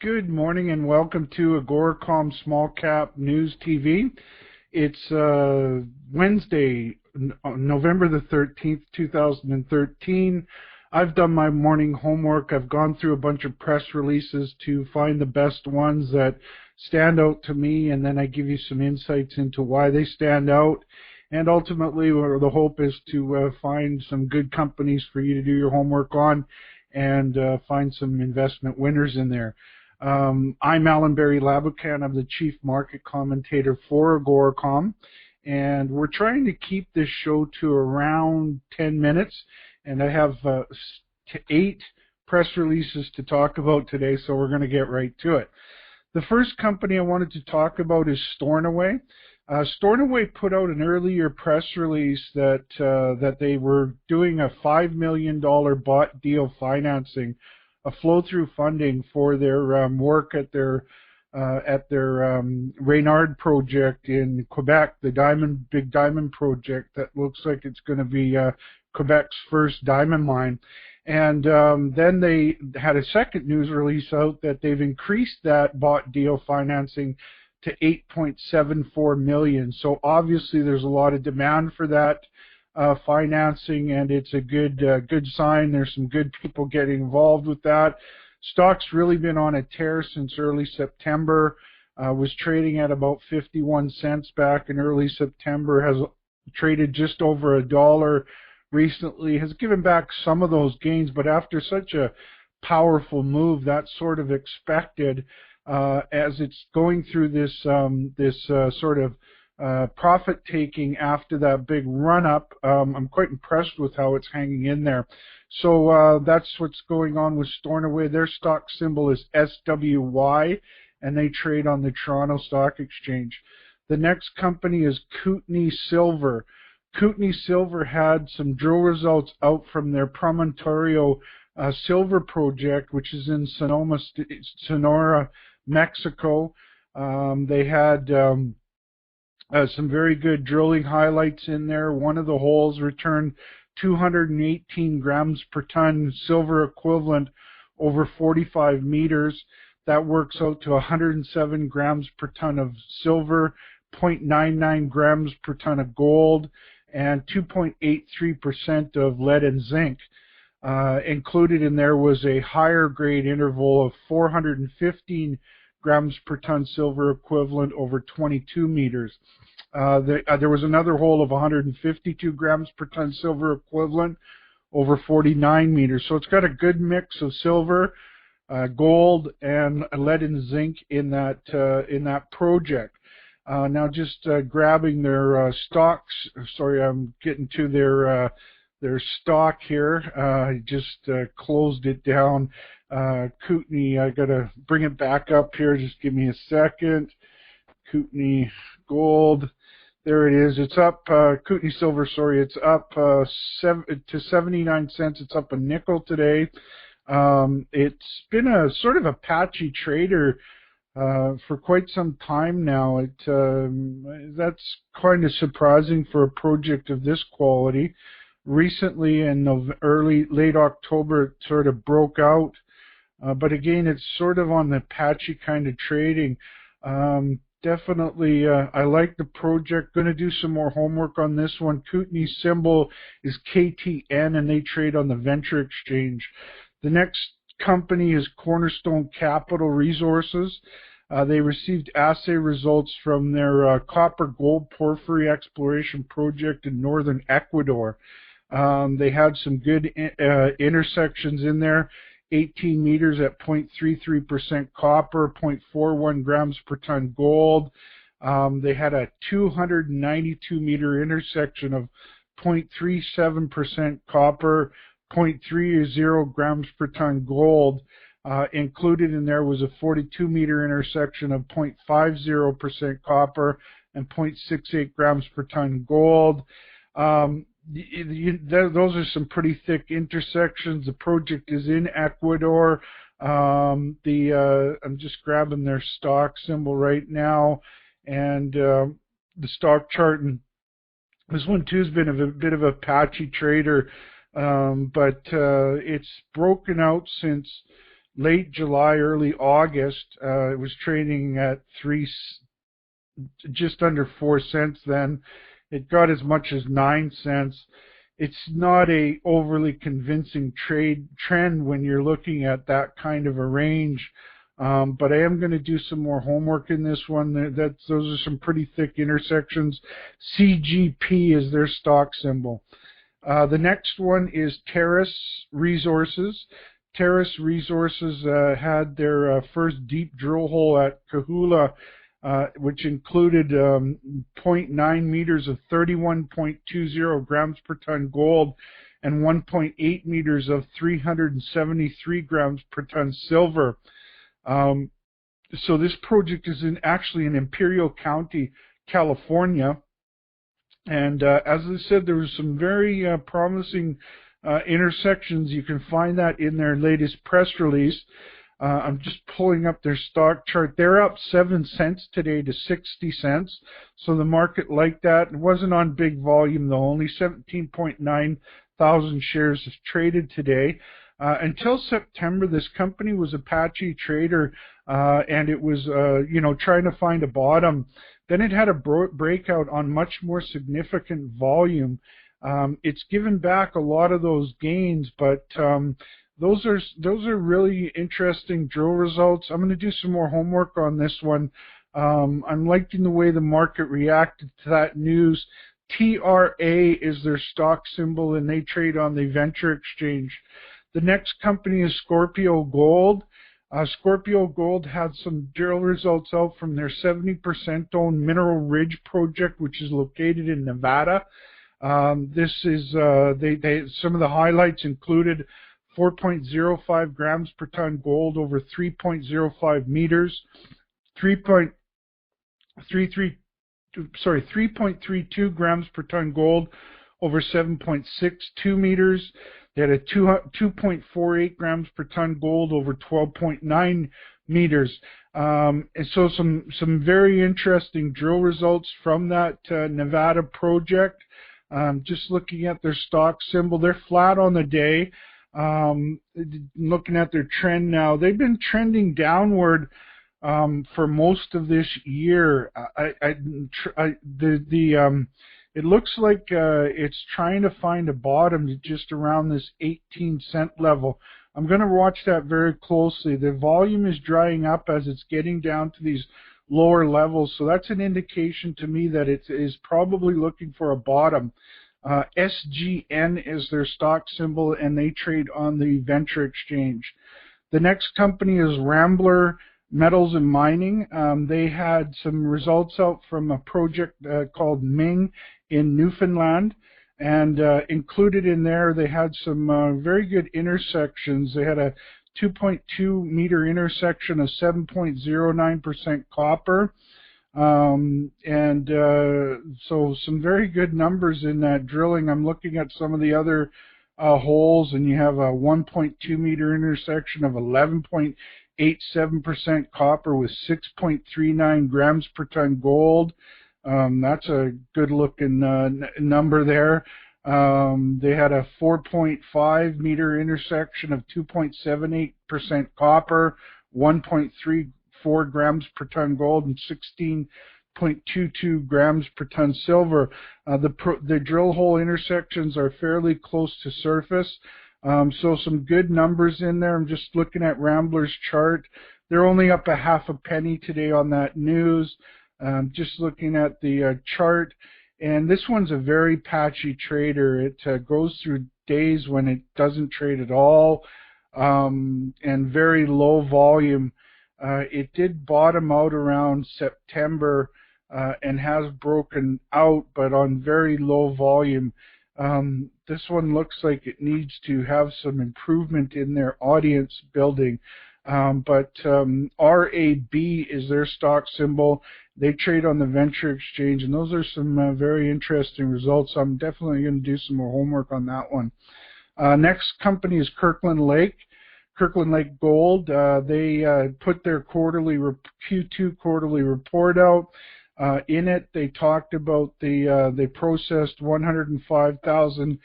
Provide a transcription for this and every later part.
Good morning and welcome to AGORACOM Small Cap News TV. It's Wednesday, November the 13th, 2013. I've done my morning homework. I've gone through a bunch of press releases to find the best ones that stand out to me, and then I give you some insights into why they stand out. And ultimately, the hope is to find some good companies for you to do your homework on and find some investment winners in there. I'm Alan Barry Labucan. I'm the Chief Market Commentator for AGORACOM, and we're trying to keep this show to around 10 minutes, and I have 8 press releases to talk about today, so we're going to get right to it. The first company I wanted to talk about is Stornoway. Stornoway put out an earlier press release that they were doing a $5 million bought deal financing, a flow-through funding for their work at their Reynard project in Quebec, the big diamond project that looks like it's going to be Quebec's first diamond mine. And then they had a second news release out that they've increased that bought deal financing to $8.74 million. So obviously there's a lot of demand for that financing, and it's a good sign. There's some good people getting involved with that. Stock's really been on a tear since early September. Was trading at about 51 cents back in early September, has traded just over $1 recently, has given back some of those gains, but after such a powerful move, that's sort of expected as it's going through this sort of profit taking after that big run up. I'm quite impressed with how it's hanging in there. So that's what's going on with Stornoway. Their stock symbol is SWY, and they trade on the Toronto Stock Exchange. The next company is Kootenay Silver. Kootenay Silver had some drill results out from their Promontorio silver project, which is in Sonora, Mexico. They had some very good drilling highlights in there. One of the holes returned 218 grams per ton silver equivalent over 45 meters. That works out to 107 grams per ton of silver, 0.99 grams per ton of gold, and 2.83% of lead and zinc. Included in there was a higher grade interval of 415 grams per ton silver equivalent over 22 meters. There was another hole of 152 grams per ton silver equivalent over 49 meters. So it's got a good mix of silver, gold, and lead and zinc in that project. Now just grabbing their stocks. Sorry, I'm getting to their stock here. I just closed it down. Kootenay, I gotta bring it back up here. Just give me a second. Kootenay Gold. There it is. It's up. Kootenay Silver, sorry. It's up to 79 cents. It's up a nickel today. It's been a sort of a patchy trader for quite some time now. That's kind of surprising for a project of this quality. Recently, in late October, it sort of broke out. But again, it's sort of on the patchy kind of trading. Definitely, I like the project. Going to do some more homework on this one. Kootenay symbol is KTN, and they trade on the Venture Exchange. The next company is Cornerstone Capital Resources. They received assay results from their copper gold porphyry exploration project in northern Ecuador. They had some good intersections in there. 18 meters at 0.33% copper, 0.41 grams per ton gold. They had a 292 meter intersection of 0.37% copper, 0.30 grams per ton gold. Included in there was a 42 meter intersection of 0.50% copper and 0.68 grams per ton gold. Those are some pretty thick intersections. The project is in Ecuador. I'm just grabbing their stock symbol right now, and the stock chart. And this one too has been a bit of a patchy trader, but it's broken out since late July, early August. It was trading at just under 4 cents then. It got as much as 9 cents. It's not a overly convincing trend when you're looking at that kind of a range. But I am going to do some more homework in this one. Those are some pretty thick intersections. CGP is their stock symbol. The next one is Teras Resources. Teras Resources had their first deep drill hole at Kahula, which included 0.9 meters of 31.20 grams per ton gold and 1.8 meters of 373 grams per ton silver. So this project is actually in Imperial County, California. And as I said, there was some very promising intersections. You can find that in their latest press release. I'm just pulling up their stock chart. They're up 7 cents today to 60 cents. So the market liked that. It wasn't on big volume, though. Only 17.9 thousand shares is traded today. Until September, this company was a patchy trader, and it was, trying to find a bottom. Then it had a breakout on much more significant volume. It's given back a lot of those gains, but those are really interesting drill results. I'm going to do some more homework on this one. I'm liking the way the market reacted to that news. TRA is their stock symbol, and they trade on the Venture Exchange. The next company is Scorpio Gold. Scorpio Gold had some drill results out from their 70% owned Mineral Ridge project, which is located in Nevada. This is some of the highlights included 4.05 grams per ton gold over 3.05 meters, 3.32 grams per ton gold over 7.62 meters. They had a 2.48 grams per ton gold over 12.9 meters. And so some very interesting drill results from that Nevada project. Just looking at their stock symbol, they're flat on the day. Looking at their trend now, they've been trending downward for most of this year. It looks like it's trying to find a bottom just around this 18-cent level. I'm going to watch that very closely. The volume is drying up as it's getting down to these lower levels, so that's an indication to me that it is probably looking for a bottom. SGN is their stock symbol, and they trade on the Venture Exchange. The next company is Rambler Metals and Mining. They had some results out from a project called Ming in Newfoundland, and included in there they had some very good intersections. They had a 2.2 meter intersection of 7.09% copper, so some very good numbers in that drilling. I'm looking at some of the other holes, and you have a 1.2 meter intersection of 11.87% copper with 6.39 grams per ton gold. That's a good looking number there. They had a 4.5 meter intersection of 2.78% copper, 1.34 grams per ton gold, and 16.22 grams per ton silver. The drill hole intersections are fairly close to surface. So some good numbers in there. I'm just looking at Rambler's chart. They're only up a half a penny today on that news. Just looking at the chart, and this one's a very patchy trader. It goes through days when it doesn't trade at all, and very low volume. It did bottom out around September and has broken out, but on very low volume. This one looks like it needs to have some improvement in their audience building. But RAB is their stock symbol. They trade on the Venture Exchange, and those are some very interesting results. I'm definitely going to do some more homework on that one. Next company is Kirkland Lake. Kirkland Lake Gold. They put their Q2 quarterly report out. In it, they talked about they processed 105,000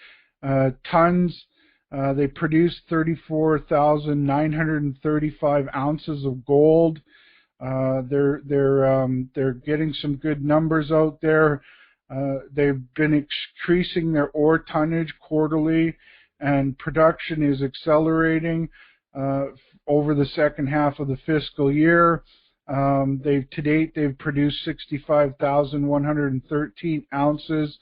tons They produced 34,935 ounces of gold. They're getting some good numbers out there. They've been increasing their ore tonnage quarterly, and production is accelerating over the second half of the fiscal year. To date, they've produced 65,113 ounces.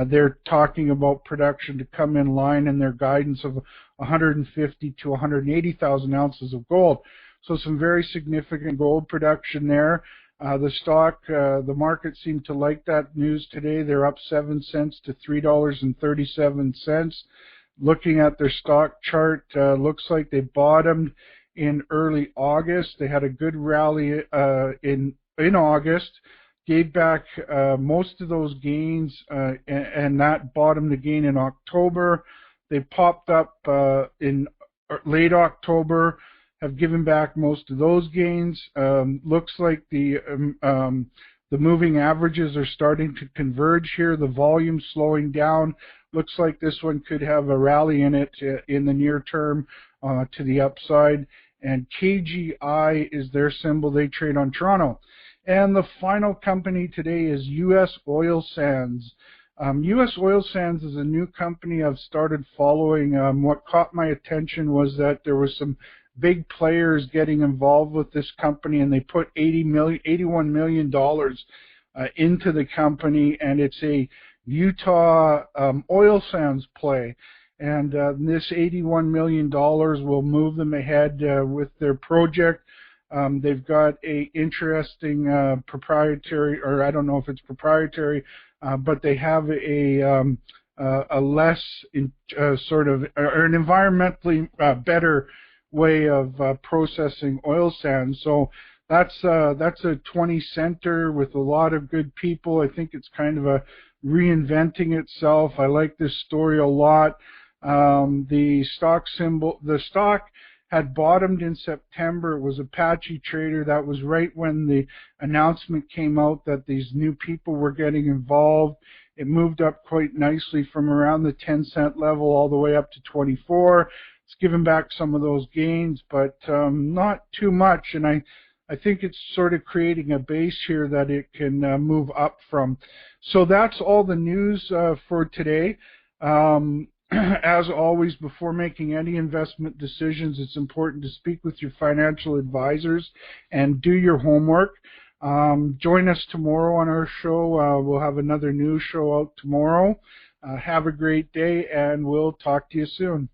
They're talking about production to come in line in their guidance of 150 to 180,000 ounces of gold. So some very significant gold production there. The stock, the market seemed to like that news today. They're up 7 cents to $3.37. Looking at their stock chart, looks like they bottomed in early August. They had a good rally in August, gave back most of those gains, and that bottomed again in October. They popped up in late October, have given back most of those gains. Looks like the moving averages are starting to converge here. The volume's slowing down. Looks like this one could have a rally in it in the near term to the upside. And KGI is their symbol. They trade on Toronto. And the final company today is U.S. Oil Sands. U.S. Oil Sands is a new company I've started following. What caught my attention was that there was some big players getting involved with this company, and they put $81 million into the company, and it's a Utah oil sands play. And this $81 million will move them ahead with their project. They've got a interesting proprietary, or I don't know if it's proprietary, but they have a less sort of, or an environmentally better way of processing oil sands. So that's a 20 center with a lot of good people. I think it's kind of a reinventing itself. I like this story a lot. The stock had bottomed in September. It was Apache Trader. That was right when the announcement came out that these new people were getting involved. It moved up quite nicely from around the 10-cent level all the way up to 24. It's given back some of those gains, but not too much. And I think it's sort of creating a base here that it can move up from. So that's all the news for today. As always, before making any investment decisions, it's important to speak with your financial advisors and do your homework. Join us tomorrow on our show. We'll have another news show out tomorrow. Have a great day, and we'll talk to you soon.